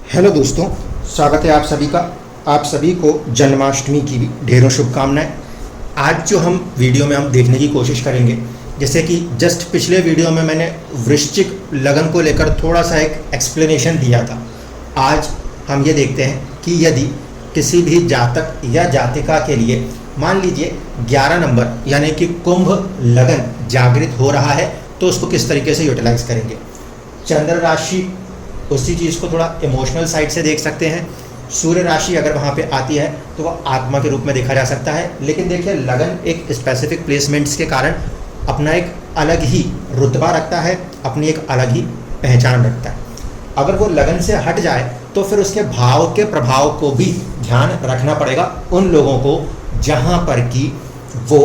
Hello दोस्तों, स्वागत है आप सभी का। आप सभी को जन्माष्टमी की भी ढेरों शुभकामनाएं। आज जो हम वीडियो में हम देखने की कोशिश करेंगे, जैसे कि जस्ट पिछले वीडियो में मैंने वृश्चिक लगन को लेकर थोड़ा सा एक एक्सप्लेनेशन दिया था। आज हम ये देखते हैं कि यदि किसी भी जातक या जातिका के लिए मान लीजिए 11 नंबर यानी कि कुंभ लगन जागृत हो रहा है तो उसको किस तरीके से यूटिलाइज करेंगे। चंद्र राशि उसी चीज़ को थोड़ा इमोशनल साइड से देख सकते हैं। सूर्य राशि अगर वहाँ पे आती है तो वह आत्मा के रूप में देखा जा सकता है। लेकिन देखिए, लगन एक स्पेसिफिक प्लेसमेंट्स के कारण अपना एक अलग ही रुतबा रखता है, अपनी एक अलग ही पहचान रखता है। अगर वो लगन से हट जाए तो फिर उसके भाव के प्रभाव को भी ध्यान रखना पड़ेगा उन लोगों को जहाँ पर कि वो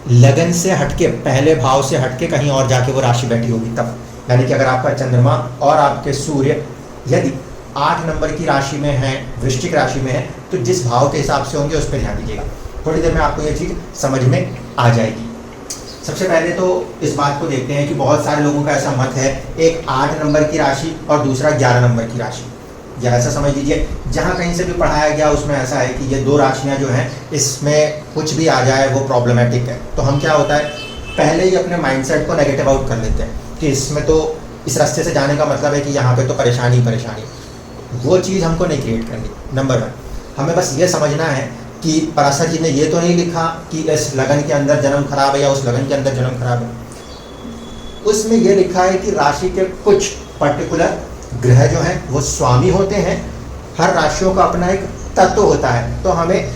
लगन से हटके, पहले भाव से हटके कहीं और जाके वो राशि बैठी होगी तब। यानी कि अगर आपका चंद्रमा और आपके सूर्य यदि 8 नंबर की राशि में है, वृश्चिक राशि में है, तो जिस भाव के हिसाब से होंगे उस पर ध्यान दीजिएगा। थोड़ी देर में आपको ये चीज़ समझ में आ जाएगी। सबसे पहले तो इस बात को देखते हैं कि बहुत सारे लोगों का ऐसा मत है, एक 8 नंबर की राशि और दूसरा 11 नंबर की राशि, या ऐसा समझ लीजिए जहाँ कहीं से भी पढ़ाया गया उसमें ऐसा है कि ये दो राशियाँ जो हैं इसमें कुछ भी आ जाए वो प्रॉब्लमेटिक है। तो हम क्या होता है, पहले ही अपने माइंडसेट को नेगेटिव आउट कर लेते हैं कि इसमें तो इस रास्ते से जाने का मतलब है कि यहाँ पे तो परेशानी परेशानी। वो चीज़ हमको नहीं क्रिएट करनी। नंबर 1, हमें बस ये समझना है कि पराशर जी ने ये तो नहीं लिखा कि इस लगन के अंदर जन्म खराब है या उस लगन के अंदर जन्म खराब है। उसमें ये लिखा है कि राशि के कुछ पर्टिकुलर ग्रह जो हैं वो स्वामी होते हैं। हर राशियों का अपना एक तत्व होता है, तो हमें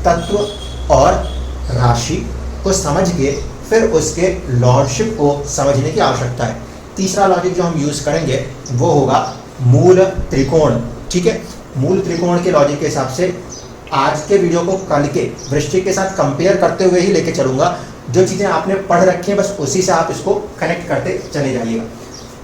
तत्व और राशि को समझ के फिर उसके लॉर्डशिप को समझने की आवश्यकता है। तीसरा लॉजिक जो हम यूज़ करेंगे वो होगा मूल त्रिकोण। ठीक है, मूल त्रिकोण के लॉजिक के हिसाब से आज के वीडियो को कल के वृश्चिक के साथ कंपेयर करते हुए ही लेके चलूँगा। जो चीज़ें आपने पढ़ रखी हैं बस उसी से आप इसको कनेक्ट करते चले जाइएगा।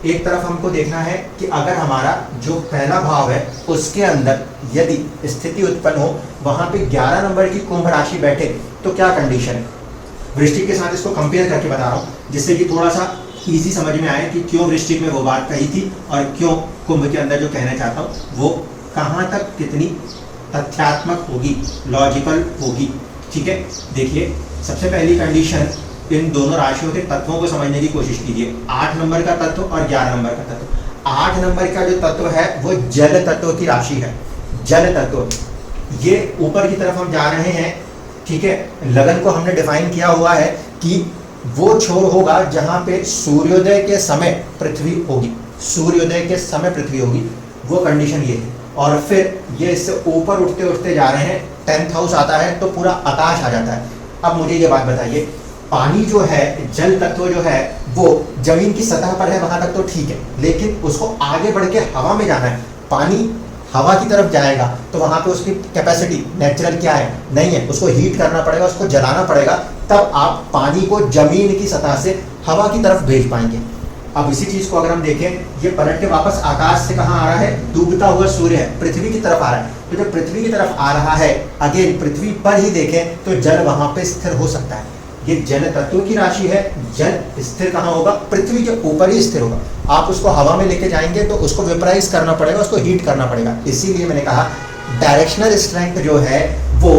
एक तरफ हमको देखना है कि अगर हमारा जो पहला भाव है उसके अंदर यदि स्थिति उत्पन्न हो, वहाँ पे 11 नंबर की कुंभ राशि बैठे तो क्या कंडीशन है। वृश्चिक के साथ इसको कंपेयर करके बता रहा हूँ, जिससे कि थोड़ा सा इजी समझ में आए कि क्यों वृश्चिक में वो बात कही थी और क्यों कुंभ के अंदर जो कहना चाहता हूँ वो कहाँ तक कितनी तथ्यात्मक होगी, लॉजिकल होगी। ठीक है, देखिए सबसे पहली कंडीशन, इन दोनों राशियों के तत्वों को समझने की कोशिश कीजिए। 8 नंबर का तत्व और 11 नंबर का तत्व। 8 नंबर का जो तत्व है वो जल तत्व की राशि है। जल तत्व, ये ऊपर की तरफ हम जा रहे हैं। ठीक है, लगन को हमने डिफाइन किया हुआ है कि वो छोर होगा जहाँ पे सूर्योदय के समय पृथ्वी होगी, सूर्योदय के समय पृथ्वी होगी, वो कंडीशन ये है। और फिर ये इससे ऊपर उठते उठते जा रहे हैं, 10th हाउस आता है तो पूरा आकाश आ जाता है। अब मुझे ये बात बताइए, पानी जो है, जल तत्व जो है वो जमीन की सतह पर है वहाँ तक तो ठीक है, लेकिन उसको आगे बढ़ के हवा में जाना है। पानी हवा की तरफ जाएगा तो वहाँ पे उसकी कैपेसिटी नेचुरल क्या है, नहीं है, उसको हीट करना पड़ेगा, उसको जलाना पड़ेगा, तब आप पानी को जमीन की सतह से हवा की तरफ भेज पाएंगे। अब इसी चीज़ को अगर हम देखें, ये पलट के वापस आकाश से कहाँ आ रहा है, डूबता हुआ सूर्य है, पृथ्वी की तरफ आ रहा है। तो जब पृथ्वी की तरफ आ रहा है, अगेन पृथ्वी पर ही देखें तो जल वहाँ पे स्थिर हो सकता है। ये जल तत्व की राशि है, जल स्थिर कहाँ होगा, पृथ्वी के ऊपर ही स्थिर होगा। आप उसको हवा में लेके जाएंगे तो उसको वेपराइज करना पड़ेगा, उसको हीट करना पड़ेगा। इसीलिए मैंने कहा डायरेक्शनल स्ट्रेंथ जो है वो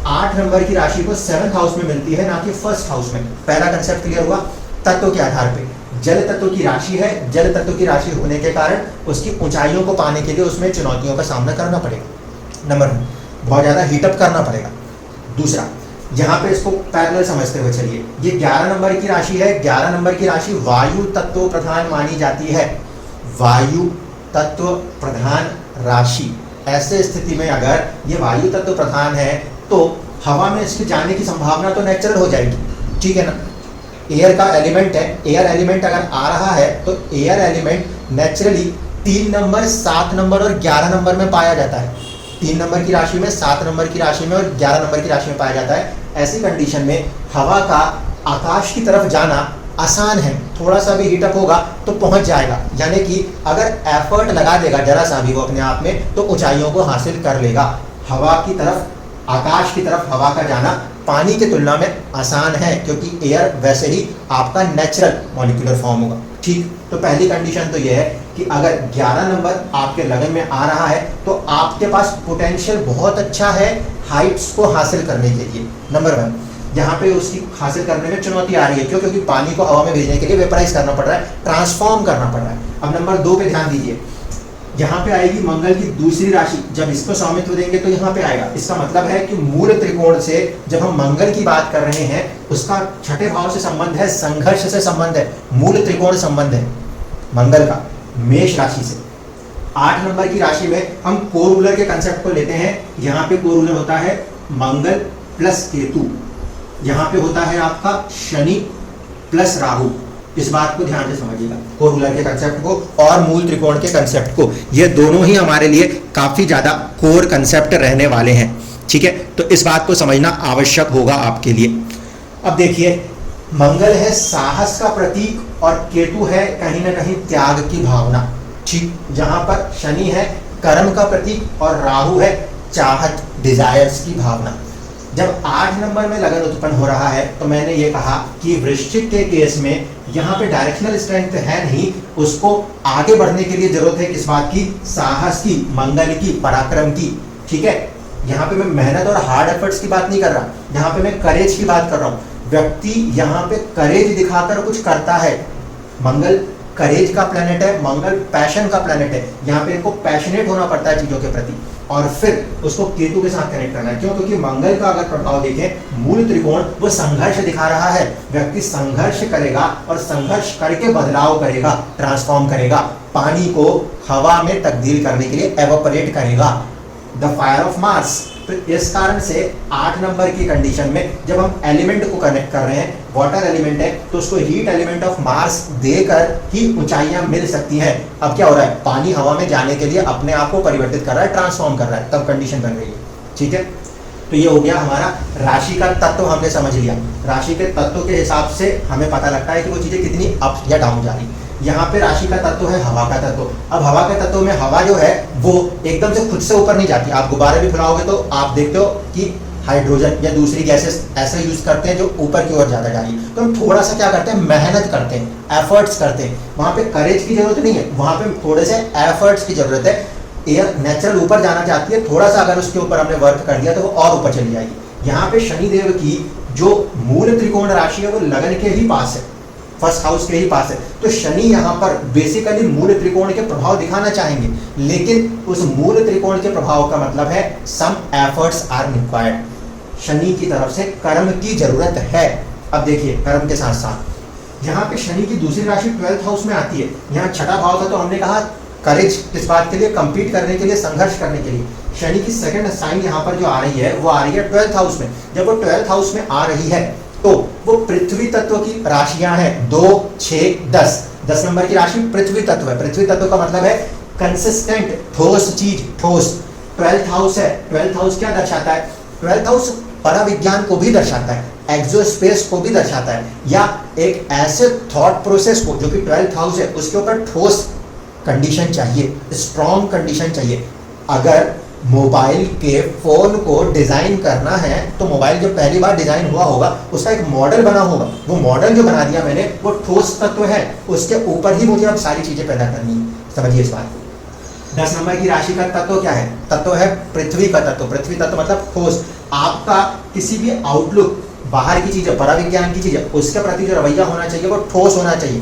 8 नंबर की राशि को 7th हाउस में मिलती है, ना कि 1st हाउस में। पहला कंसेप्ट क्लियर हुआ। तत्व के आधार पे जल तत्व की राशि है, जल तत्व की राशि होने के कारण उसकी ऊंचाइयों को पाने के लिए उसमें चुनौतियों का सामना करना पड़ेगा। नंबर 1, बहुत ज़्यादा हीटअप करना पड़ेगा। दूसरा, यहाँ पे इसको पैरेलल समझते हुए चलिए, ये 11 नंबर की राशि है। 11 नंबर की राशि वायु तत्व प्रधान मानी जाती है, वायु तत्व प्रधान राशि। ऐसे स्थिति में अगर ये वायु तत्व प्रधान है तो हवा में इसके जाने की संभावना तो नेचुरल हो जाएगी। ठीक है ना, एयर का एलिमेंट है, एयर एलिमेंट अगर आ रहा है तो air element naturally 3 number, 7 number और 11 नंबर में पाया जाता है। 3 नंबर की राशि में, 7 नंबर की राशि में और 11 नंबर की राशि में पाया जाता है। ऐसी कंडीशन में हवा का आकाश की तरफ जाना आसान है, थोड़ा सा भी हीटअप होगा तो पहुंच जाएगा। यानी कि अगर एफर्ट लगा देगा जरा सा भी वो अपने आप में तो ऊंचाइयों को हासिल कर लेगा। हवा की तरफ, आकाश की तरफ हवा का जाना पानी की तुलना में आसान है, क्योंकि एयर वैसे ही आपका नेचुरल मॉलिक्यूलर फॉर्म होगा। ठीक, तो पहली कंडीशन तो यह है कि अगर 11 नंबर आपके लगन में आ रहा है तो आपके पास पोटेंशियल बहुत अच्छा है हाइट्स को हासिल करने के लिए। नंबर 1 यहाँ पे उसकी हासिल करने में चुनौती आ रही है, क्यों? क्योंकि पानी को हवा में भेजने के लिए वेपराइज करना पड़ रहा है, ट्रांसफॉर्म करना पड़ रहा है। अब नंबर 2 पे ध्यान दीजिए, यहाँ पे आएगी मंगल की दूसरी राशि, जब इसको स्वामित्व देंगे तो यहाँ पे आएगा। इसका मतलब है कि मूल त्रिकोण से जब हम मंगल की बात कर रहे हैं उसका छठे भाव से संबंध है, संघर्ष से संबंध है, मूल त्रिकोण संबंध है मंगल का मेष राशि से। 8 नंबर की राशि में हम कोरूलर के कंसेप्ट को लेते हैं। यहाँ पे कोरूलर होता है मंगल प्लस केतु, यहाँ पे होता है आपका शनि प्लस राहु। इस बात को ध्यान से समझिएगा, कोरूलर के कंसेप्ट को और मूल त्रिकोण के कंसेप्ट को, ये दोनों ही हमारे लिए काफी ज्यादा कोर कंसेप्ट रहने वाले हैं। ठीक है, तो इस बात को समझना आवश्यक होगा आपके लिए। अब देखिए, मंगल है साहस का प्रतीक और केतु है कहीं ना कहीं त्याग की भावना। ठीक, जहां पर शनि है कर्म का प्रतीक और राहु है चाहत, डिजायर्स की भावना। जब 8 नंबर में लगन उत्पन्न हो रहा है तो मैंने ये कहा कि वृश्चिक के केस में यहाँ पे डायरेक्शनल स्ट्रेंथ है नहीं, उसको आगे बढ़ने के लिए जरूरत है किस बात की? साहस की, मंगल की, पराक्रम की। ठीक है, यहाँ पे मैं मेहनत और हार्ड एफर्ट्स की बात नहीं कर रहा, यहाँ पे मैं करेज की बात कर रहा हूँ। व्यक्ति यहाँ पे करेज दिखाकर कुछ करता है। मंगल करेज का प्लेनेट है, मंगल पैशन का प्लेनेट है। यहाँ पे इनको पैशनेट होना पड़ता है चीजों के प्रति, और फिर उसको केतु के साथ कनेक्ट करना है। क्यों? क्योंकि मंगल का अगर प्रभाव देखें, मूल त्रिकोण वो संघर्ष दिखा रहा है। व्यक्ति संघर्ष करेगा और संघर्ष करके बदलाव करेगा, ट्रांसफॉर्म करेगा, पानी को हवा में तब्दील करने के लिए एवोपरेट करेगा, द फायर ऑफ मार्स। तो इस कारण से 8 नंबर की कंडीशन में जब हम एलिमेंट को कनेक्ट कर रहे हैं, वाटर एलिमेंट है तो उसको हीट एलिमेंट ऑफ मार्स देकर ही ऊंचाइयां मिल सकती हैं। अब क्या हो रहा है? पानी हवा में जाने के लिए अपने आप को परिवर्तित कर रहा है, ट्रांसफॉर्म कर रहा है, तब कंडीशन बन रही है। ठीक है, तो ये हो गया हमारा राशि का तत्व, हमने समझ लिया। राशि के तत्व के हिसाब से हमें पता लगता है कि वो चीजें कितनी अप या डाउन जा रही। यहाँ पे राशि का तत्व है हवा का तत्व। अब हवा के तत्व में हवा जो है वो एकदम से खुद से ऊपर नहीं जाती। आप गुब्बारे भी फुलाओगे तो आप देखते हो कि हाइड्रोजन या दूसरी गैसेस ऐसे यूज करते हैं जो ऊपर की ओर ज्यादा जा रही है। तो हम थोड़ा सा क्या करते हैं? मेहनत करते हैं, एफर्ट्स करते हैं। वहां पे करेज की जरूरत नहीं है, वहां पे थोड़े से एफर्ट्स की जरूरत है। एयर नेचुरल ऊपर जाना चाहती है, थोड़ा सा अगर उसके ऊपर हमने वर्क कर दिया तो वो और ऊपर चली जाएगी। यहाँ पे शनिदेव की जो मूल त्रिकोण राशि है वो लगन के ही पास है, फर्स्ट हाउस के ही पास है। तो शनि यहाँ पर बेसिकली मूल त्रिकोण के प्रभाव दिखाना चाहेंगे, लेकिन उस मूल त्रिकोण के प्रभाव का मतलब है some efforts are required. Shani की तरफ से कर्म की जरूरत है। अब देखिए, कर्म के साथ साथ यहाँ पे शनि की दूसरी राशि 12th हाउस में आती है। यहाँ छठा भाव था तो हमने कहा करेज, किस बात के लिए? कंपीट करने के लिए, संघर्ष करने के लिए। शनि की सेकंड साइन यहाँ पर जो आ रही है वो आ रही है 12th हाउस में। जब वो 12th हाउस में आ रही है तो वो पृथ्वी तत्व की राशियां हैं, 2, 6, 10। 10 नंबर की राशि पृथ्वी तत्व है। पृथ्वी तत्व का मतलब है कंसिस्टेंट, ठोस चीज, ठोस। 12th हाउस है। 12th हाउस क्या दर्शाता है? 12th हाउस पराविज्ञान को भी दर्शाता है, एक्सोस्पेस को भी दर्शाता है, या एक ऐसे थॉट प्रोसेस को जो कि 12th हाउस है उसके ऊपर ठोस कंडीशन चाहिए, स्ट्रॉन्ग कंडीशन चाहिए। अगर मोबाइल के फोन को डिजाइन करना है तो मोबाइल जब पहली बार डिजाइन हुआ होगा उसका एक मॉडल बना होगा। वो मॉडल जो बना दिया मैंने वो ठोस तत्व है, उसके ऊपर ही मुझे अब सारी चीजें पैदा करनी है। समझिए इस बात को। 10 नंबर की राशि का तत्व क्या है? तत्व है पृथ्वी का तत्व। पृथ्वी तत्व मतलब ठोस। आपका किसी भी आउटलुक, बाहर की चीजें, पराविज्ञान की चीजें, उसके प्रति जो रवैया होना चाहिए वो ठोस होना चाहिए।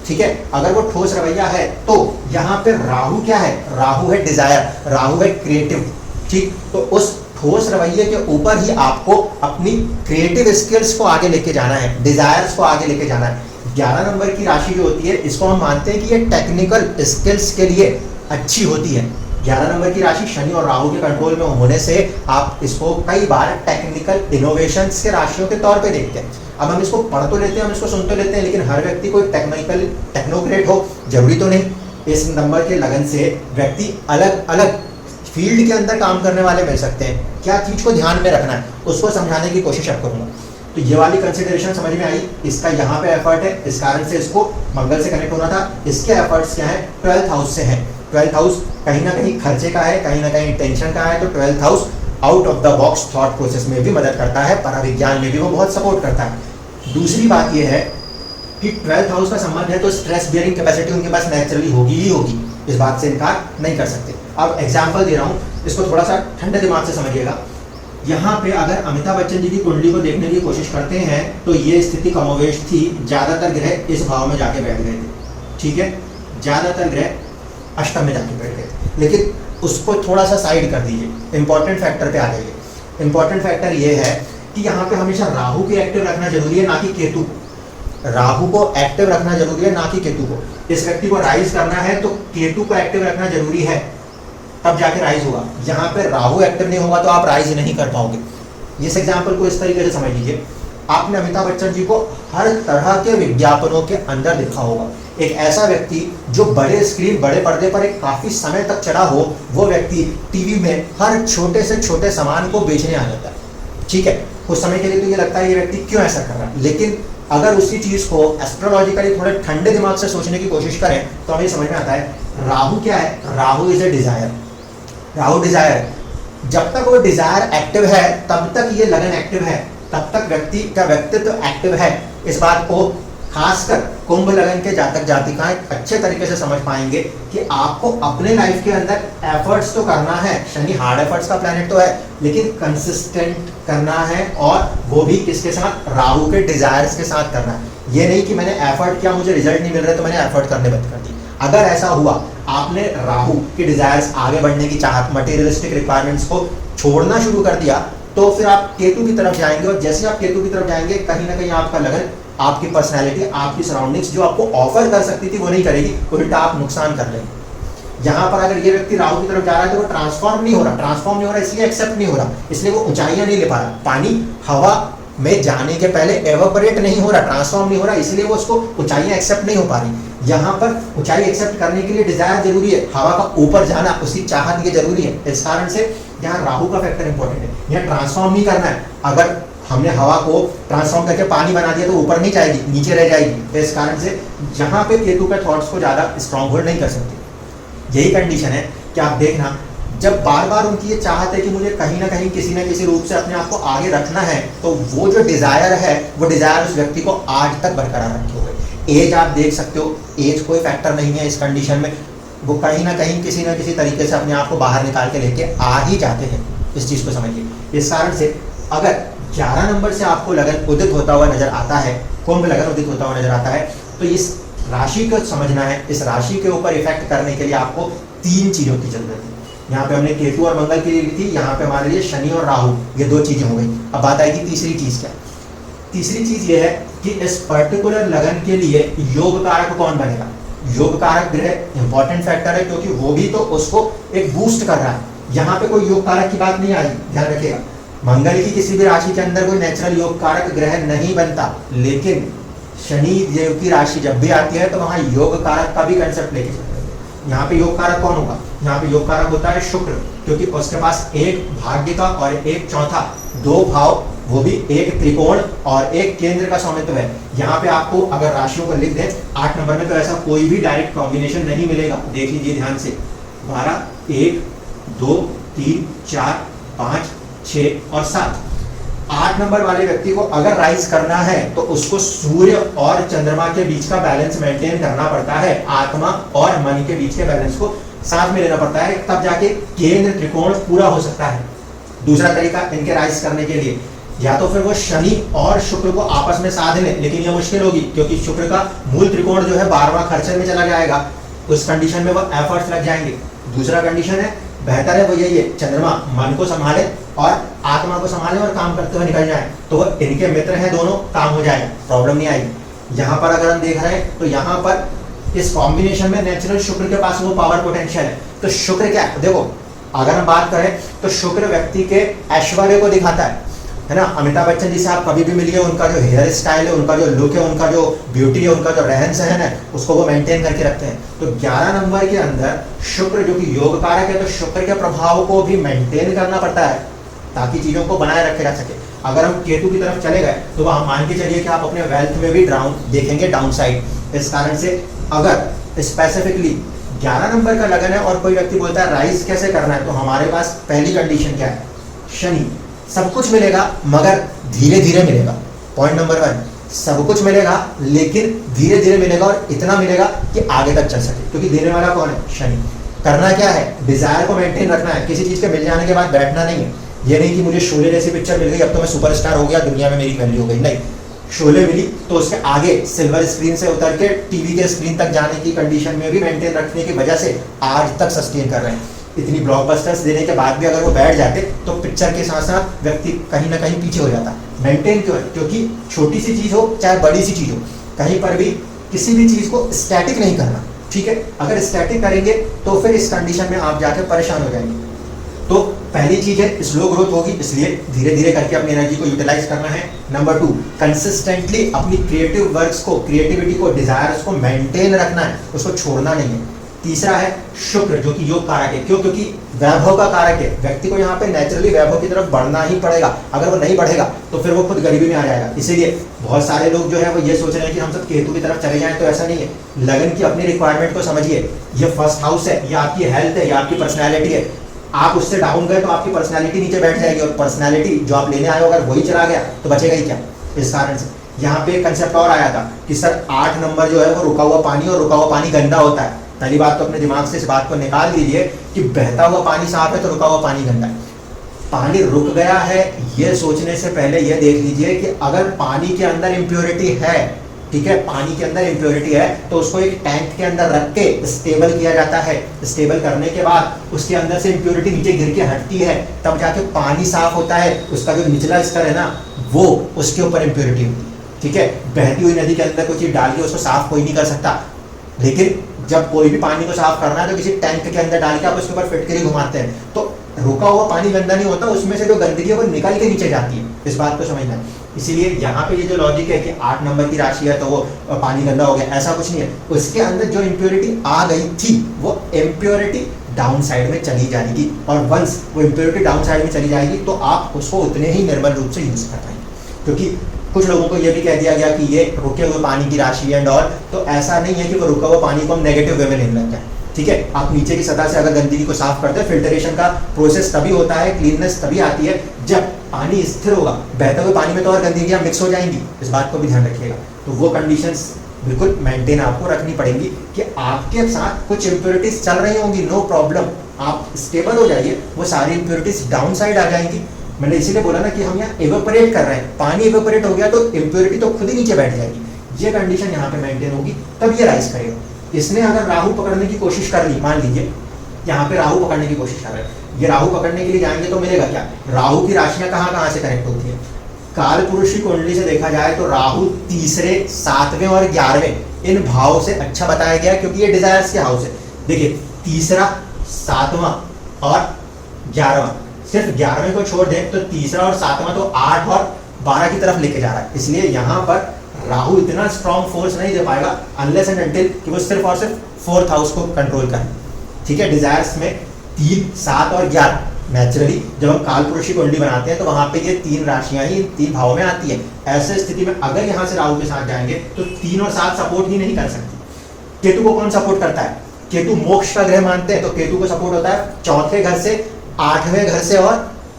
ठीक है, अगर वो ठोस रवैया है तो यहाँ पे राहु क्या है? राहु है डिजायर, राहु है क्रिएटिव। ठीक, तो उस ठोस रवैये के ऊपर ही आपको अपनी क्रिएटिव स्किल्स को आगे लेके जाना है, डिजायर्स को आगे लेके जाना है। 11 नंबर की राशि जो होती है इसको हम मानते हैं कि ये टेक्निकल स्किल्स के लिए अच्छी होती है। 11 नंबर की राशि शनि और राहु के कंट्रोल में होने से आप इसको कई बार टेक्निकल इनोवेशंस के राशियों के तौर पे देखते हैं। अब हम इसको पढ़ तो लेते हैं, हम इसको सुन तो लेते हैं, लेकिन हर व्यक्ति कोई टेक्नोक्रेट हो जरूरी तो नहीं। इस नंबर के लगन से व्यक्ति अलग अलग फील्ड के अंदर काम करने वाले मिल सकते हैं। क्या चीज को ध्यान में रखना है उसको समझाने की कोशिश अब करूंगा। तो ये वाली कंसिडरेशन समझ में आई। इसका यहाँ पे एफर्ट है, इस कारण से इसको मंगल से कनेक्ट होना था। इसके एफर्ट्स क्या है? 12th हाउस से है। 12th हाउस कहीं ना कहीं खर्चे का है, कहीं ना कहीं टेंशन का है। तो 12th house out of the box thought process में भी मदद करता है, पराविज्ञान में भी वो बहुत सपोर्ट करता है। दूसरी बात ये है कि 12th हाउस का संबंध है तो स्ट्रेस बियरिंग कैपेसिटी उनके पास नेचुरली होगी ही होगी, इस बात से इनकार नहीं कर सकते। अब एग्जाम्पल दे रहा हूँ, इसको थोड़ा सा ठंडे दिमाग से समझिएगा। यहाँ पे अगर अमिताभ बच्चन जी की कुंडली को देखने की कोशिश करते हैं तो ये स्थिति कमोवेश थी, ज़्यादातर ग्रह इस भाव में जाके बैठ गए थे, ठीक है, ज़्यादातर ग्रह अष्टम में जाके बैठ गए, लेकिन उसको थोड़ा सा साइड कर दीजिए, इंपॉर्टेंट फैक्टर पे आ जाइए। इंपॉर्टेंट फैक्टर ये है कि यहाँ पे हमेशा राहु को एक्टिव रखना जरूरी है, ना कि केतु। राहु को एक्टिव रखना जरूरी है, ना कि केतु को। इस व्यक्ति को राइज करना है तो केतु को एक्टिव रखना जरूरी है, तब जाके राइज होगा। यहाँ पे राहु एक्टिव नहीं होगा तो आप राइज नहीं कर पाओगे। इस एग्जाम्पल को इस तरीके से समझ लीजिए, आपने अमिताभ बच्चन जी को हर तरह के विज्ञापनों के अंदर देखा होगा। एक ऐसा व्यक्ति जो बड़े स्क्रीन, बड़े पर्दे पर एक काफी समय तक चढ़ा हो, वो व्यक्ति टीवी में हर छोटे से छोटे सामान को बेचने आ जाता है, ठीक है। कुछ समय के लिए तो ये लगता है ये व्यक्ति क्यों ऐसा कर रहा है, लेकिन अगर उसी चीज को एस्ट्रोलॉजिकली थोड़े ठंडे दिमाग से सोचने की कोशिश करें तो हमें समझ में आता है राहु क्या है। Rahu is a desire. Rahu desire, जब तक वो डिजायर एक्टिव है तब तक ये लगन एक्टिव है, तब तक व्यक्ति का व्यक्तित्व एक्टिव है। इस बात को खासकर कुंभ लगन के जातक जातिकाएं अच्छे तरीके से समझ पाएंगे कि आपको अपने लाइफ के अंदर एफर्ट्स तो करना है। शनि हार्ड एफर्ट्स का प्लैनेट तो है, लेकिन कंसिस्टेंट करना है, और वो भी किसके साथ, राहु के डिजायर्स के साथ करना है। ये नहीं कि मैंने एफर्ट किया, मुझे रिजल्ट नहीं मिल रहा तो मैंने एफर्ट करने बंद कर दी। अगर ऐसा हुआ, आपने राहु के डिजायर्स, आगे बढ़ने की चाहत, मटेरियलिस्टिक रिक्वायरमेंट्स को छोड़ना शुरू कर दिया, तो फिर आप केतु की तरफ जाएंगे, और जैसे आप केतु की तरफ जाएंगे कहीं ना कहीं आपका लगन, आपकी पर्सनैलिटी, आपकी सराउंडिंग्स जो आपको ऑफर कर सकती थी वो नहीं करेगी, उल्टा आप नुकसान कर लेंगे। यहाँ पर अगर ये व्यक्ति राहु की तरफ जा रहा है तो वो ट्रांसफॉर्म नहीं हो रहा, इसलिए एक्सेप्ट नहीं हो रहा, इसलिए वो ऊंचाइयां नहीं ले पा रहा। पानी हवा में जाने के पहले एवापोरेट नहीं हो रहा, ट्रांसफॉर्म नहीं हो रहा, इसलिए वो उसको ऊंचाइयां एक्सेप्ट नहीं हो पा रही। यहाँ पर ऊंचाई एक्सेप्ट करने के लिए डिजायर जरूरी है, हवा का ऊपर जाना, उसकी चाहत ये जरूरी है। इस कारण से यहाँ राहु का फैक्टर इंपॉर्टेंट है। यहाँ ट्रांसफॉर्म नहीं करना है, अगर हमने हवा को ट्रांसफॉर्म करके पानी बना दिया तो ऊपर नहीं जाएगी, नीचे रह जाएगी। तो इस कारण से यहाँ पे केतु के थॉट्स को ज्यादा स्ट्रॉन्ग होल्ड नहीं कर सकते। यही कंडीशन है कि आप देखना, जब बार बार उनकी ये चाहत है कि मुझे कहीं ना कहीं किसी न किसी रूप से अपने आप को आगे रखना है, तो वो जो डिजायर है, वो डिजायर उस व्यक्ति को आज तक बरकरार रखे हुए। एज आप देख सकते हो, एज कोई फैक्टर नहीं है इस कंडीशन में। वो कहीं ना कहीं किसी न किसी तरीके से अपने आप को बाहर निकाल के लेके आ ही जाते हैं। इस चीज को समझिए। इस कारण से अगर 11 नंबर से आपको लगन उदित होता हुआ नजर आता है, कुंभ लगन उदित होता हुआ नजर आता है, तो इस राशि को समझना है। इस राशि के ऊपर इफेक्ट करने के लिए आपको 3 चीजों की जरूरत है। यहाँ पे हमने केतु और मंगल की ली थी, यहाँ पे हमारे लिए शनि और राहु, ये 2 चीजें हो गई। अब बात आएगी तीसरी चीज क्या। तीसरी चीज ये है कि इस पर्टिकुलर लगन के लिए योग कारक कौन बनेगा। योग कारक ग्रह इंपॉर्टेंट फैक्टर है, क्योंकि वो भी तो उसको एक बूस्ट कर रहा है। यहाँ पे कोई योग कारक की बात नहीं आई, ध्यान रखिएगा। मंगल की किसी भी राशि के अंदर कोई नेचुरल योग कारक ग्रह नहीं बनता, लेकिन शनि देव की राशि जब भी आती है तो वहां योग कारक का भी कंसेप्ट लेके चलते हैं। यहाँ पे योग कारक कौन होगा, यहाँ पे योग कारक होता है शुक्र, क्योंकि उसके पास एक भाग्य का और एक चौथा, 2 भाव, वो भी एक त्रिकोण और एक केंद्र का स्वामित्व है। यहाँ पे आपको अगर राशियों को लिख दें 8 नंबर में, तो ऐसा कोई भी डायरेक्ट कॉम्बिनेशन नहीं मिलेगा। देख लीजिए ध्यान से, 12, 1, 2, 3, 4, 5, 6 और 7। 8 नंबर वाले व्यक्ति को अगर राइज करना है तो उसको सूर्य और चंद्रमा के बीच का बैलेंस मेंटेन करना पड़ता है, आत्मा और मन के बीच के बैलेंस को साथ में लेना पड़ता है, तब जाके केंद्र त्रिकोण पूरा हो सकता है। दूसरा तरीका इनके राइज करने के लिए, या तो फिर वो शनि और शुक्र को आपस में साध लें, लेकिन ये मुश्किल होगी क्योंकि शुक्र का मूल त्रिकोण जो है 12वां खर्चे में चला जाएगा। उस कंडीशन में वो एफर्ट्स लग जाएंगे। दूसरा कंडीशन है, बेहतर है वो यही है, चंद्रमा मन को संभाले और आत्मा को संभाले और काम करते हुए निकल जाए, तो वो इनके मित्र हैं दोनों, काम हो जाएगा, प्रॉब्लम नहीं आएगी। यहाँ पर अगर हम देख रहे हैं तो यहाँ पर इस कॉम्बिनेशन में नेचुरल शुक्र के पास वो पावर पोटेंशियल है। तो शुक्र क्या है, देखो अगर हम बात करें तो शुक्र व्यक्ति के ऐश्वर्य को दिखाता है ना। अमिताभ बच्चन जी से आप कभी भी मिलिए, उनका जो हेयर स्टाइल है, उनका जो लुक है, उनका जो ब्यूटी है, उनका जो रहन सहन है, उसको वो मेंटेन करके रखते हैं। तो 11 नंबर के अंदर शुक्र जो कि योग कारक है, तो शुक्र के प्रभाव को भी मेंटेन करना पड़ता है ताकि चीजों को बनाए रखे जा सके। अगर हम केतु की तरफ चले गए तो वह मान के चलिए कि आप अपने वेल्थ में भी देखेंगे डाउन साइड। इस कारण से अगर स्पेसिफिकली 11 नंबर का लगन है और कोई व्यक्ति बोलता है राइज कैसे करना है, तो हमारे पास पहली कंडीशन क्या है, शनि। सब कुछ मिलेगा मगर धीरे धीरे मिलेगा, पॉइंट नंबर 1। सब कुछ मिलेगा, लेकिन धीरे धीरे मिलेगा और इतना मिलेगा कि आगे तक चल सके, क्योंकि देने वाला कौन है? शनि। करना क्या है? डिजायर को मेंटेन रखना है, किसी चीज के मिल जाने के बाद बैठना नहीं है। ये नहीं कि मुझे शोले जैसी पिक्चर मिल गई अब तो मैं सुपरस्टार हो गया, दुनिया में मेरी वैल्यू हो गई। नहीं, शोले मिली तो उसके आगे सिल्वर स्क्रीन से उतर के टीवी के स्क्रीन तक जाने की कंडीशन में भी मेंटेन रखने की वजह से आज तक सस्टेन कर रहे हैं। इतनी ब्लॉकबस्टर्स देने के बाद भी अगर वो बैठ जाते तो पिक्चर के साथ साथ व्यक्ति कहीं ना कहीं पीछे हो जाता। मेंटेन क्यों है? क्योंकि छोटी सी चीज हो चाहे बड़ी सी चीज हो, कहीं पर भी किसी भी चीज को स्टैटिक नहीं करना, ठीक है? अगर स्टैटिक करेंगे तो फिर इस कंडीशन में आप जाके परेशान हो जाएंगे। तो पहली चीज है स्लो ग्रोथ होगी, इसलिए धीरे धीरे करके अपनी एनर्जी को यूटिलाइज करना है। नंबर 2, कंसिस्टेंटली अपनी क्रिएटिव वर्क्स को, क्रिएटिविटी को, डिजायर्स को मेंटेन रखना है, उसको छोड़ना नहीं है। तीसरा है शुक्र, जो कि योग कारक है। क्यों? क्योंकि वैभव का कारक है। व्यक्ति को यहाँ पे नेचुरली वैभव की तरफ बढ़ना ही पड़ेगा। अगर वो नहीं बढ़ेगा तो फिर वो खुद गरीबी में आ जाएगा। इसीलिए बहुत सारे लोग जो है वो ये सोच रहे हैं कि हम सब केतु की तरफ चले जाएं, तो ऐसा नहीं है। लगन की अपनी रिक्वायरमेंट को समझिए। ये फर्स्ट हाउस है, ये आपकी हेल्थ है, ये आपकी पर्सनैलिटी है। आप उससे डाउन गए तो आपकी पर्सनैलिटी नीचे बैठ जाएगी, और पर्सनैलिटी जो आप लेने आए हो अगर वही चला गया तो बचेगा ही क्या? इस कारण से यहाँ पे एक कंसेप्ट और आया था कि सर 8 नंबर जो है वो रुका हुआ पानी, और रुका हुआ पानी गंदा होता है। पहली बात तो अपने दिमाग से इस बात को निकाल दीजिए कि बहता हुआ पानी साफ है तो रुका हुआ पानी गंदा है। पानी रुक गया है ये सोचने से पहले ये देख लीजिए कि अगर पानी के अंदर इम्प्योरिटी है, ठीक है, पानी के अंदर इम्प्योरिटी है तो उसको एक टैंक के अंदर रख के स्टेबल किया जाता है। स्टेबल करने के बाद उसके अंदर से इम्प्योरिटी नीचे गिर के हटती है, तब जाके पानी साफ होता है। उसका जो निचला स्तर है ना, वो उसके ऊपर इम्प्योरिटी होती है, ठीक है। बहती हुई नदी के अंदर कोई चीज डाल के उसको साफ कोई नहीं कर सकता, लेकिन जब कोई भी पानी को साफ करना है तो किसी टैंक के अंदर डाल के आप उसके ऊपर फिटकरी घुमाते हैं, तो रुका हुआ पानी गंदा नहीं होता, उसमें से जो गंदगी है वो निकल के नीचे जाती है। इस बात को समझना है। इसीलिए यहाँ पे ये जो लॉजिक है कि 8 नंबर की राशि है तो वो पानी गंदा हो गया, ऐसा कुछ नहीं है। उसके अंदर जो इम्प्योरिटी आ गई थी वो इम्प्योरिटी डाउन साइड में चली जाएगी, और वंस वो इम्प्योरिटी डाउन साइड में चली जाएगी तो आप उसको उतने ही निर्मल रूप से यूज कर पाएंगे। क्योंकि कुछ लोगों को ये भी कह दिया गया कि ये रुके हुए पानी की राशि एंड ऑल, तो ऐसा नहीं है कि वो रुका हुआ पानी को हम नेगेटिव वे में लेने लग जाए, ठीक है। आप नीचे की सतह से अगर गंदगी को साफ करते हैं, फिल्टरेशन का प्रोसेस तभी होता है, क्लीननेस तभी आती है जब पानी स्थिर होगा। बहते हुए पानी में तो और गंदगियां मिक्स हो जाएंगी, इस बात को भी ध्यान रखिएगा। तो वो कंडीशंस बिल्कुल मेंटेन आपको रखनी पड़ेंगी कि आपके साथ कुछ इम्प्योरिटीज चल रही होंगी, नो प्रॉब्लम, आप स्टेबल हो जाइए, वो सारी इम्प्योरिटीज डाउन साइड आ जाएंगी। मैंने इसीलिए बोला ना कि हम यहाँ एवेपोरेट कर रहे हैं, पानी एवेपोरेट हो गया तो इम्प्योरिटी तो खुद ही नीचे बैठ जाएगी। ये कंडीशन यहाँ पे मेंटेन होगी तब ये राइज करेगा। इसने अगर राहु पकड़ने की कोशिश कर ली, मान लीजिए यहाँ पे राहु पकड़ने की कोशिश कर रहे हैं, ये राहु पकड़ने के लिए जाएंगे तो मिलेगा क्या? राहु की राशियां कहाँ कहाँ से कनेक्ट होती है? काल पुरुष की कुंडली से देखा जाए तो राहु तीसरे, 7वें और 11वें इन भाव से अच्छा बताया गया, क्योंकि ये डिजायर्स के हाउस है। देखिए तीसरा, 7वां और 11वां, सिर्फ 11वें को छोड़ दें तो तीसरा और 7वां तो 8 और 12 की तरफ लेके जा रहा है। इसलिए यहाँ पर राहु इतना स्ट्रॉन्ग फोर्स नहीं दे पाएगा अनलेस एंड अनटिल कि वो सिर्फ और सिर्फ 4th हाउस को कंट्रोल करे, ठीक है। डिजायर्स में 3, 7 और 11 नेचुरली जब हम काल पुरुष की कुंडली बनाते हैं तो वहां पे ये 3 राशियां ही 3 भावों में आती है। ऐसे स्थिति में अगर यहाँ से राहु के साथ जाएंगे तो 3 और 7 सपोर्ट ही नहीं कर सकती। केतु को कौन सपोर्ट करता है? केतु मोक्ष का ग्रह मानते हैं, तो केतु को सपोर्ट होता है 4थे घर से, 8वें घर से और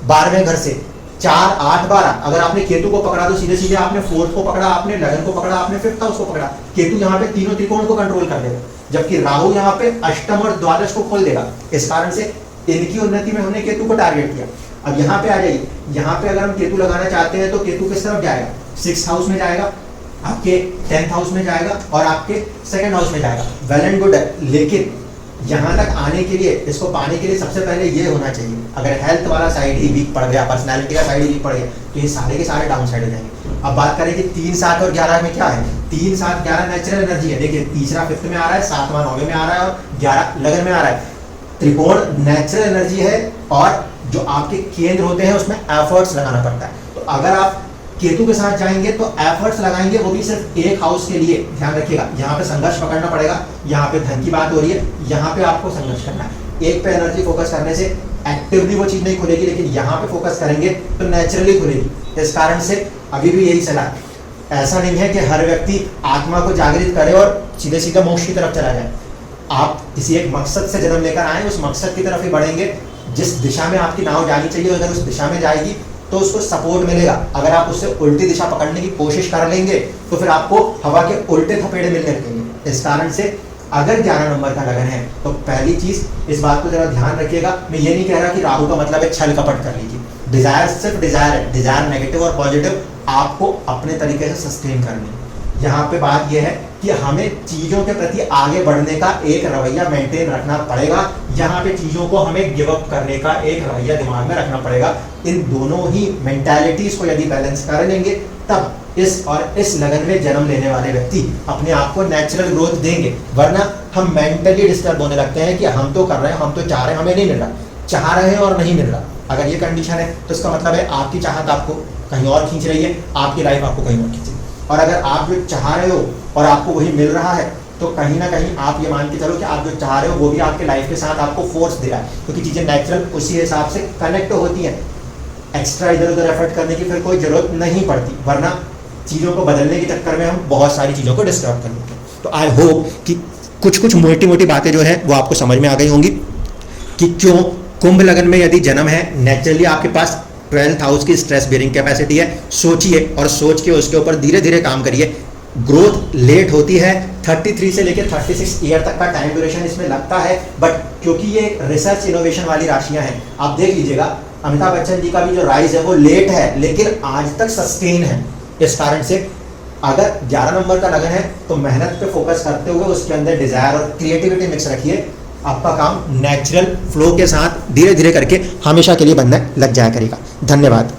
12वें घर से। 4, 8, 12 अगर आपने केतु को पकड़ा तो सीधे सीधे आपने 4th को पकड़ा, आपने लगन को पकड़ा, आपने 5th हाउस को पकड़ा। केतु यहाँ पे तीनों त्रिकोण को कंट्रोल कर देगा, जबकि राहु यहाँ पे अष्टम और द्वादश को खोल देगा। इस कारण से इनकी उन्नति में हमने केतु को टारगेट किया। अब यहाँ पे आ जाइए, यहाँ पे अगर हम केतु लगाना चाहते हैं तो केतु किस तरफ जाएगा? 6th हाउस में जाएगा, आपके 10th हाउस में जाएगा और आपके 2nd हाउस में जाएगा। वेल एंड गुड है, लेकिन यहाँ तक आने के लिए, इसको पाने के लिए सबसे पहले ये होना चाहिए। अगर हेल्थ वाला साइड ही वीक पड़ गया, पर्सनालिटी का साइड ही वीक पड़ गया, तो ये सारे के सारे डाउन साइड हो जाएंगे। अब बात करें कि 3, 7 और 11 में क्या है? 3, 7, 11 नेचुरल एनर्जी है। देखिए तीसरा 5th में आ रहा है, 7वां 9वें में आ रहा है और 11 लगन में आ रहा है। त्रिकोण नेचुरल एनर्जी है और जो आपके केंद्र होते हैं उसमें एफर्ट्स लगाना पड़ता है। तो अगर आप केतु के साथ जाएंगे तो एफर्ट्स लगाएंगे, वो भी सिर्फ एक हाउस के लिए। ध्यान रखिएगा, यहाँ पे संघर्ष पकड़ना पड़ेगा। यहाँ पे धन की बात हो रही है, यहाँ पे आपको संघर्ष करना है। एक पे एनर्जी फोकस करने से एक्टिवली वो चीज नहीं खुलेगी, लेकिन यहाँ पे फोकस करेंगे तो नेचुरली खुलेगी। इस कारण से अभी भी यही सलाह है। ऐसा नहीं है कि हर व्यक्ति आत्मा को जागृत करे और सीधे सीधे मोक्ष की तरफ चला जाए। आप किसी एक मकसद से जन्म लेकर आए, उस मकसद की तरफ ही बढ़ेंगे। जिस दिशा में आपकी नाव जानी चाहिए, अगर उस दिशा में जाएगी तो उसको सपोर्ट मिलेगा। अगर आप उससे उल्टी दिशा पकड़ने की कोशिश कर लेंगे तो फिर आपको हवा के उल्टे थपेड़े मिलने लगेंगे। इस कारण से अगर 11 नंबर का लगन है तो पहली चीज इस बात को जरा ध्यान रखिएगा। मैं ये नहीं कह रहा कि राहु का मतलब है छल कपट कर लीजिए। डिजायर सिर्फ डिजायर है, डिजायर नेगेटिव और पॉजिटिव आपको अपने तरीके से सस्टेन करनी है। यहाँ पे बात यह है कि हमें चीजों के प्रति आगे बढ़ने का एक रवैया मेंटेन रखना पड़ेगा। यहाँ पे चीजों को हमें गिव अप करने का एक रवैया दिमाग में रखना पड़ेगा। इन दोनों ही मेंटालिटीज को यदि बैलेंस कर लेंगे तब इस लगन में जन्म लेने वाले व्यक्ति अपने आप को नेचुरल ग्रोथ देंगे। वरना हम मेंटली डिस्टर्ब होने लगते हैं कि हम तो कर रहे हैं, हम तो चाह रहे हैं, हमें नहीं मिल रहा, चाह रहे हैं और नहीं मिल रहा। अगर ये कंडीशन है तो इसका मतलब है आपकी चाहत आपको कहीं और खींच रही है, आपकी लाइफ आपको कहीं और खींच रही है। और अगर आप जो चाह रहे हो और आपको वही मिल रहा है तो कहीं ना कहीं आप ये मान के चलो कि आप जो चाह रहे हो वो भी आपके लाइफ के साथ आपको फोर्स दे रहा है, क्योंकि चीजें नेचुरल उसी हिसाब से कनेक्ट होती हैं। एक्स्ट्रा इधर उधर एफर्ट करने की फिर कोई जरूरत नहीं पड़ती, वरना चीज़ों को बदलने के चक्कर में हम बहुत सारी चीज़ों को डिस्टर्ब कर लेते हैं। तो आई होप कि कुछ मोटी मोटी बातें जो है वो आपको समझ में आ गई होंगी कि क्यों कुंभ लगन में यदि जन्म है, नेचुरली आपके पास 12th हाउस की स्ट्रेस बेयरिंग कैपेसिटी है। सोचिए और सोच के उसके ऊपर धीरे धीरे काम करिए। ग्रोथ लेट होती है, 33 से लेकर 36 ईयर तक का टाइम ड्यूरेशन इसमें लगता है, बट क्योंकि ये रिसर्च इनोवेशन वाली राशियां हैं, आप देख लीजिएगा अमिताभ बच्चन जी का भी जो राइज है वो लेट है लेकिन आज तक सस्टेन है। इस कारण से अगर 11 नंबर का लगन है तो मेहनत पे फोकस करते हुए उसके अंदर डिजायर और क्रिएटिविटी मिक्स रखिए। आपका काम नेचुरल फ्लो के साथ धीरे धीरे करके हमेशा के लिए बनने लग जाया करेगा। धन्यवाद।